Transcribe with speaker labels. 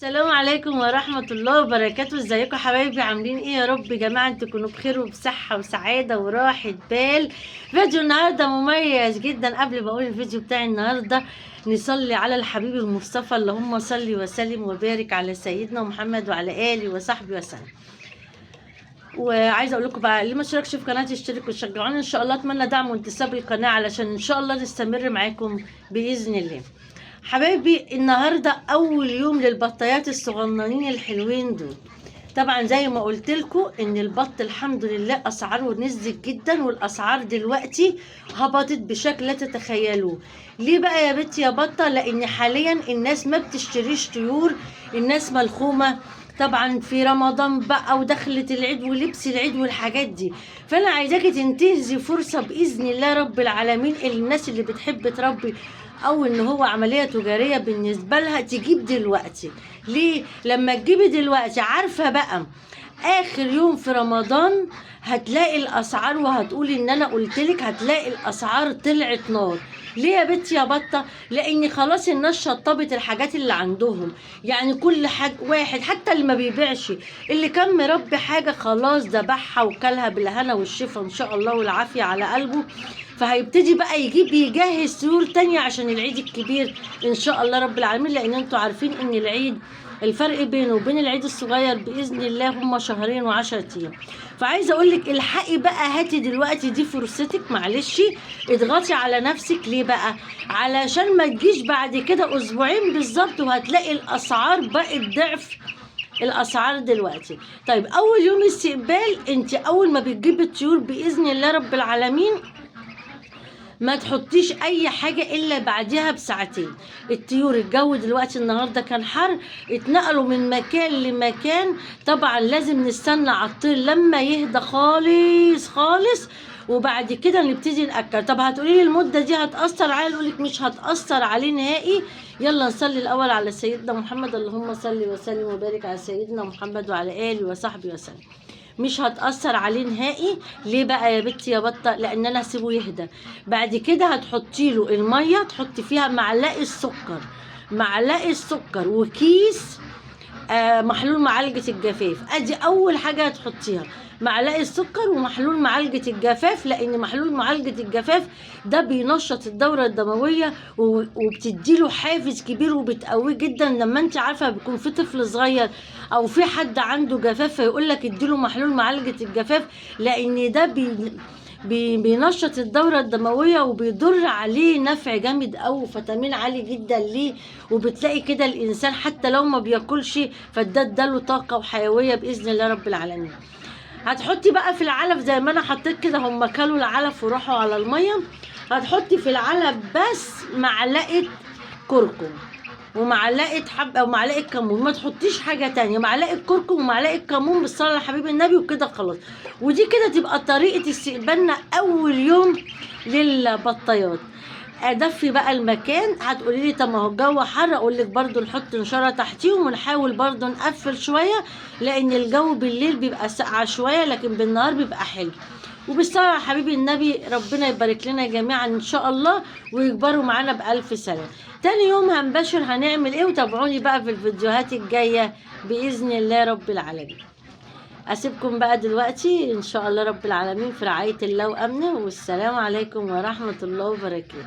Speaker 1: السلام عليكم ورحمة الله وبركاته. ازيكم حبايبي؟ عاملين ايه يا رب؟ يا جماعة انتوا تكونوا بخير وبصحة وسعادة وراحة بال. فيديو النهاردة مميز جدا. قبل ما اقول الفيديو بتاعي النهاردة، نصلي على الحبيب المصطفى، اللهم صل وسلم وبارك على سيدنا محمد وعلى آله وصحبه وسلم. وعايزه اقول لكم بقى، اللي ما اشتركش في قناتي اشتركوا وشجعوني ان شاء الله. اتمنى دعم وانتساب القناة علشان ان شاء الله نستمر معاكم باذن الله. حبايبي النهارده اول يوم للبطايات الصغننين الحلوين دول. طبعا زي ما قلت لكم ان البط الحمد لله اسعاره نزلت جدا، والاسعار دلوقتي هبطت بشكل لا تتخيلوه. ليه بقى يا بنتي يا بطه؟ لان حاليا الناس ما بتشتريش طيور، الناس ملخومه طبعا في رمضان بقى ودخلت العيد ولبس العيد والحاجات دي. فانا عايزاكي تنتهزي فرصه باذن الله رب العالمين. الناس اللي بتحب تربي او ان هو عمليه تجاريه بالنسبه لها تجيب دلوقتي. ليه؟ لما تجيبي دلوقتي عارفه بقى اخر يوم في رمضان هتلاقي الاسعار، وهتقولي ان انا قلتلك، هتلاقي الاسعار طلعت نار. ليه يا بنتي يا بطه؟ لان خلاص الناس شطبت الحاجات اللي عندهم. يعني كل حاجه واحد، حتى اللي ما بيبيعش، اللي كان مربي حاجه خلاص ذبحها وكلها بالهنا والشفا ان شاء الله والعافيه على قلبه. فهيبتدي بقى يجهز طيور تانية عشان العيد الكبير ان شاء الله رب العالمين. لان انتوا عارفين ان العيد الفرق بينه وبين العيد الصغير باذن الله هما شهرين و10 ايام. فعايزه اقول لك الحقي بقى، هاتي دلوقتي، دي فرصتك، معلش اضغطي على نفسك. ليه بقى؟ علشان ما تجيش بعد كده اسبوعين بالظبط وهتلاقي الاسعار بقت ضعف الاسعار دلوقتي. طيب اول يوم استقبال، انت اول ما بتجيبي الطيور باذن الله رب العالمين ما تحطيش اي حاجة الا بعدها بساعتين. الطيور الجو دلوقتي النهاردة كان حر، اتنقلوا من مكان لمكان. طبعا لازم نستنى على الطير لما يهدى خالص خالص، وبعد كده نبتدي نأكل. طب هتقولي لي المدة دي هتأثر عليه؟ اقولك مش هتأثر عليه نهائي. يلا نصلي الاول على سيدنا محمد، اللهم صل وسلم وبارك على سيدنا محمد وعلى آله وصحبه وسلم. مش هتأثر عليه نهائي. ليه بقى يا بنتي يا بطة؟ لان انا هسيبه يهدى. بعد كده هتحطي له المية، تحطي فيها معلقة سكر وكيس محلول معالجة الجفاف. ادي اول حاجة هتحطيها، معلقة سكر ومحلول معالجة الجفاف. لان محلول معالجة الجفاف ده بينشط الدورة الدموية وبتديله حافز كبير وبتقويه جدا. لما انت عارفة بيكون في طفل صغير او في حد عنده جفاف فيقول لك اديله محلول معالجة الجفاف، لان ده بينشط الدورة الدموية وبيضر عليه نفع جامد أوي، فيتامين عالي جدا ليه. وبتلاقي كده الإنسان حتى لو ما بياكلش فده اداله طاقة وحيوية بإذن الله رب العالمين. هتحطي بقى في العلف زي ما أنا حطيت كده، هم كلوا العلف وراحوا على المية. هتحطي في العلف بس معلقة كركم ومعلقه حب او معلقه كمون، ما تحطيش حاجه تانية. معلقه كركم ومعلقه كمون بالصلاه على حبيب النبي وكده خلاص. ودي كده تبقى طريقه استقبالنا اول يوم للبطايات. ادفي بقى المكان. هتقولي لي طب ما هو الجو حر، اقول لك برده نحط نشاره تحتيهم ونحاول برده نقفل شويه، لان الجو بالليل بيبقى ساقع شويه لكن بالنهار بيبقى حلو. وبالصلاة على حبيب النبي ربنا يبارك لنا جميعا ان شاء الله ويكبروا معانا بألف سنة. تاني يوم هنبشر هنعمل ايه، وتابعوني بقى في الفيديوهات الجاية بإذن الله رب العالمين. اسيبكم بقى دلوقتي ان شاء الله رب العالمين في رعاية الله وامنه، والسلام عليكم ورحمة الله وبركاته.